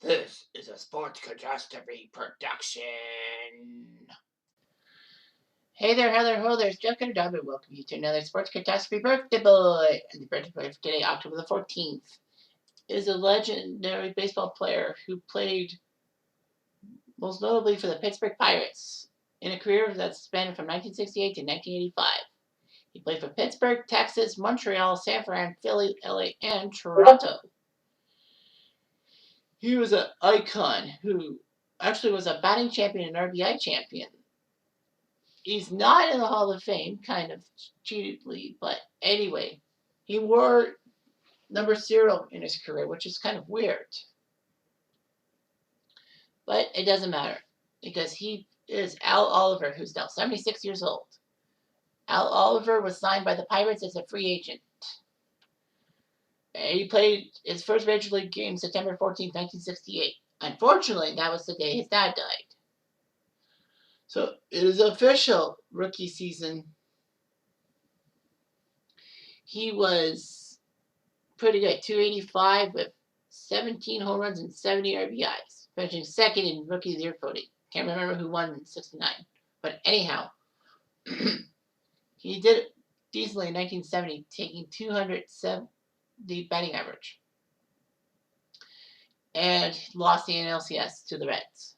This is a Sports Catastrophe production. Hey there, ho there, it's Jeff and welcome you to another Sports Catastrophe Birthday Boy. And the birthday boy for today, October the 14th, is a legendary baseball player who played most notably for the Pittsburgh Pirates in a career that spanned from 1968 to 1985. He played for Pittsburgh, Texas, Montreal, San Fran, Philly, LA, and Toronto. He was an icon who actually was a batting champion and RBI champion. He's not in the Hall of Fame, kind of cheatedly, but anyway, he wore number 0 in his career, which is kind of weird. But it doesn't matter because he is Al Oliver, who's now 76 years old. Al Oliver was signed by the Pirates as a free agent. And he played his first Major League game September 14, 1968. Unfortunately, that was the day his dad died. So it is official rookie season. He was pretty good, 285 with 17 home runs and 70 RBIs, finishing second in Rookie of the Year voting. Can't remember who won in '69, but anyhow, he did it decently in 1970, taking 270 batting average, and lost the NLCS to the Reds.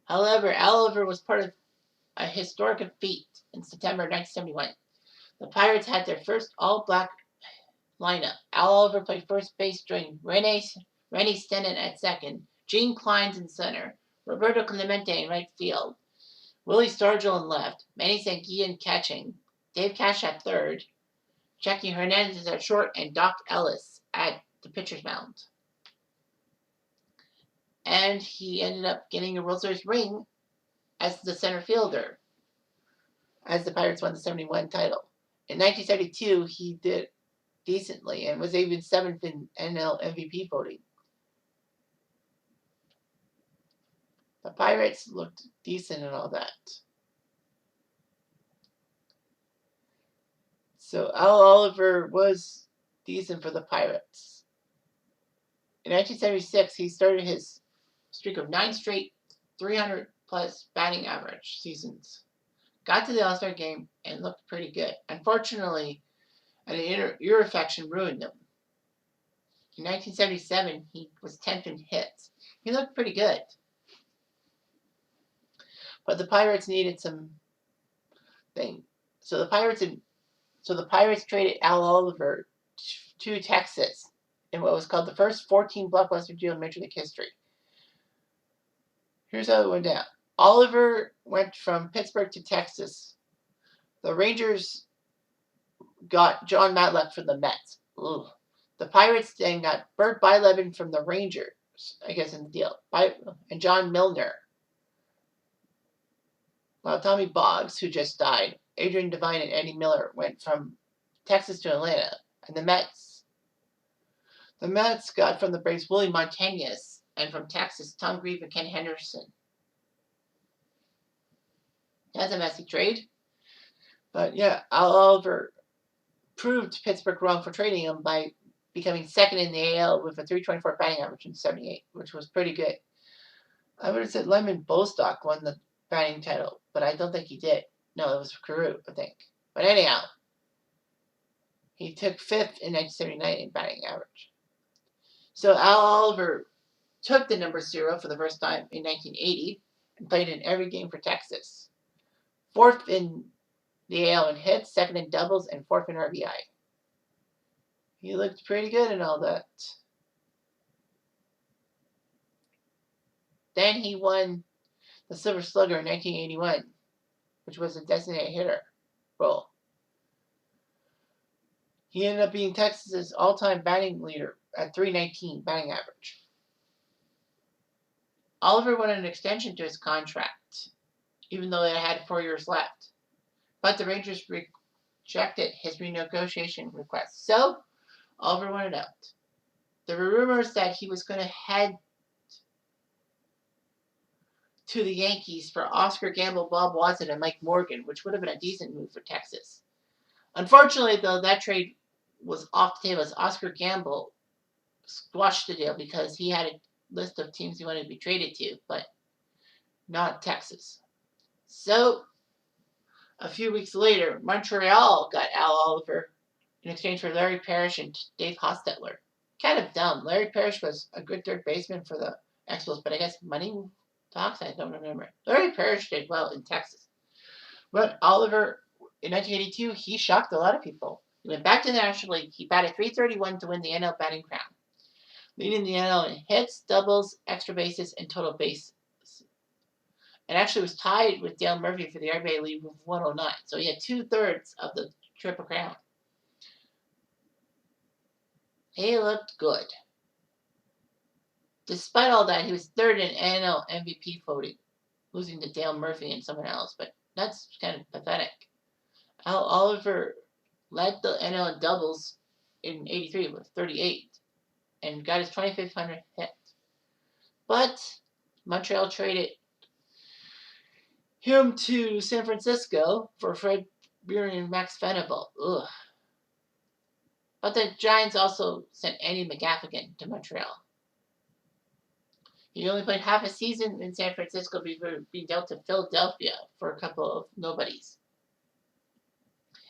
However, Oliver was part of a historic feat in September 1971. The Pirates had their first all-black lineup. Al Oliver played first base, joining Rennie Stennon at second, Gene Clines in center, Roberto Clemente in right field, Willie Stargell in left, Manny Sanguillen catching, Dave Cash at third, Jackie Hernandez at short, and Doc Ellis at the pitcher's mound. And he ended up getting a World Series ring as the center fielder, as the Pirates won the 71 title. In 1972, he did decently and was even 7th in NL MVP voting. The Pirates looked decent and all that. So Al Oliver was decent for the Pirates. In 1976, he started his streak of 9 straight 300-plus batting average seasons. Got to the All-Star game and looked pretty good. Unfortunately, an ear infection ruined him. In 1977, he was 10th in hits. He looked pretty good. But the Pirates needed some thing. So the Pirates traded Al Oliver to Texas in what was called the first 14 blockbuster deal in Major League history. Here's how it went down. Oliver went from Pittsburgh to Texas. The Rangers got John Matlack from the Mets. Ugh. The Pirates then got Bert Blyleven from the Rangers, I guess, in the deal, and John Milner. While Tommy Boggs, who just died, Adrian Devine, and Eddie Miller went from Texas to Atlanta. And the Mets got from the Braves Willie Montañez, and from Texas, Tom Grieve and Ken Henderson. That's a messy trade. But yeah, Al Oliver proved Pittsburgh wrong for trading him by becoming second in the AL with a .324 batting average in '78, which was pretty good. I would have said Lemon Bostock won the batting title, but I don't think he did. No, it was Carew, I think. But anyhow, he took 5th in 1979 in batting average. So Al Oliver took the number 0 for the first time in 1980 and played in every game for Texas. 4th in the AL in hits, 2nd in doubles, and 4th in RBI. He looked pretty good and all that. Then he won the Silver Slugger in 1981, which was a designated hitter role. He ended up being Texas's all-time batting leader at .319 batting average. Oliver wanted an extension to his contract, even though it had 4 years left. But the Rangers rejected his renegotiation request. So, Oliver wanted out. There were rumors that he was going to head to the Yankees for Oscar Gamble, Bob Watson, and Mike Morgan, which would have been a decent move for Texas. Unfortunately, though, that trade was off the table as Oscar Gamble squashed the deal because he had list of teams he wanted to be traded to, but not Texas. So, a few weeks later, Montreal got Al Oliver in exchange for Larry Parrish and Dave Hostetler. Kind of dumb. Larry Parrish was a good third baseman for the Expos, but I guess money talks, I don't remember. Larry Parrish did well in Texas. But Oliver, in 1982, he shocked a lot of people. He went back to the National League. He batted .331 to win the NL batting crown, leading the NL in hits, doubles, extra bases, and total bases. And actually was tied with Dale Murphy for the RBI lead with 109. So he had 2/3 of the Triple Crown. He looked good. Despite all that, he was third in NL MVP voting, losing to Dale Murphy and someone else, but that's kind of pathetic. Al Oliver led the NL in doubles in 83 with 38 and got his 2,500th hit. But Montreal traded him to San Francisco for Fred Buehler and Max Venable. Ugh. But the Giants also sent Andy McGaffigan to Montreal. He only played half a season in San Francisco before being dealt to Philadelphia for a couple of nobodies.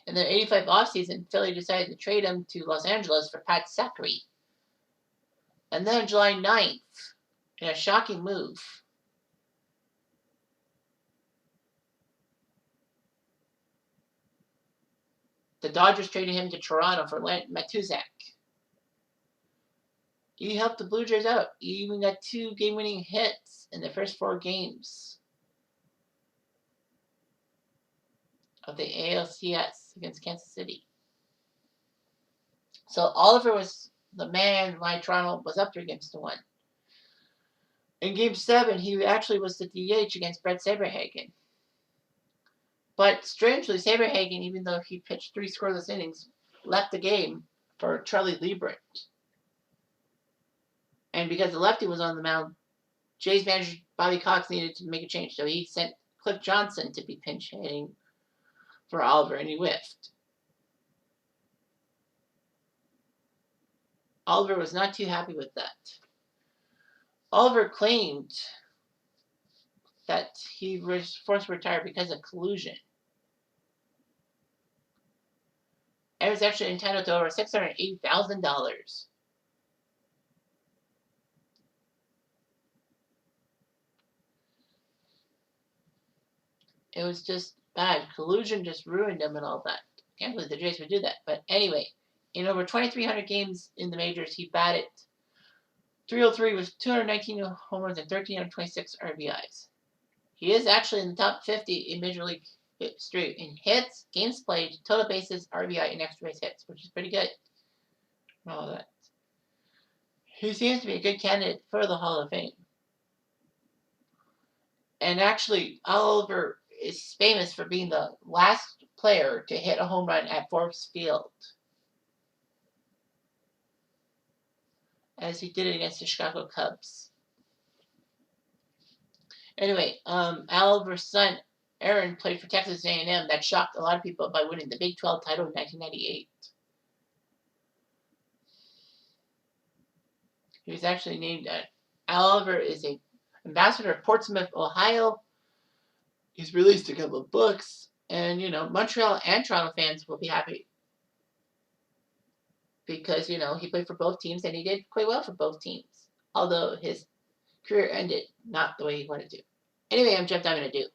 In the 85 offseason, Philly decided to trade him to Los Angeles for Pat Zachary. And then on July 9th, in a shocking move, the Dodgers traded him to Toronto for Matuzak. He helped the Blue Jays out. He even got 2 game-winning hits in the first 4 games of the ALCS against Kansas City. So Oliver was the man why Toronto was up 3-1. In Game 7, he actually was the DH against Brett Saberhagen. But strangely, Saberhagen, even though he pitched 3 scoreless innings, left the game for Charlie Liebert. And because the lefty was on the mound, Jays manager Bobby Cox needed to make a change. So he sent Cliff Johnson to be pinch hitting for Oliver, and he whiffed. Oliver was not too happy with that. Oliver claimed that he was forced to retire because of collusion. And was actually entitled to over $680,000. It was just bad. Collusion just ruined him and all that. Can't believe the Jays would do that. But anyway, in over 2,300 games in the majors, he batted .303 with 219 home runs and 1,326 RBIs. He is actually in the top 50 in Major League history in hits, games played, total bases, RBI, and extra base hits, which is pretty good. All that. He seems to be a good candidate for the Hall of Fame. And actually, Oliver is famous for being the last player to hit a home run at Forbes Field, as he did it against the Chicago Cubs. Anyway, Oliver's son Aaron played for Texas A&M. That shocked a lot of people by winning the Big 12 title in 1998. He was actually named Oliver is a ambassador of Portsmouth, Ohio. He's released a couple of books, and Montreal and Toronto fans will be happy because he played for both teams and he did quite well for both teams. Although his career ended not the way he wanted to. Anyway, I'm Jeff Diamond. I do.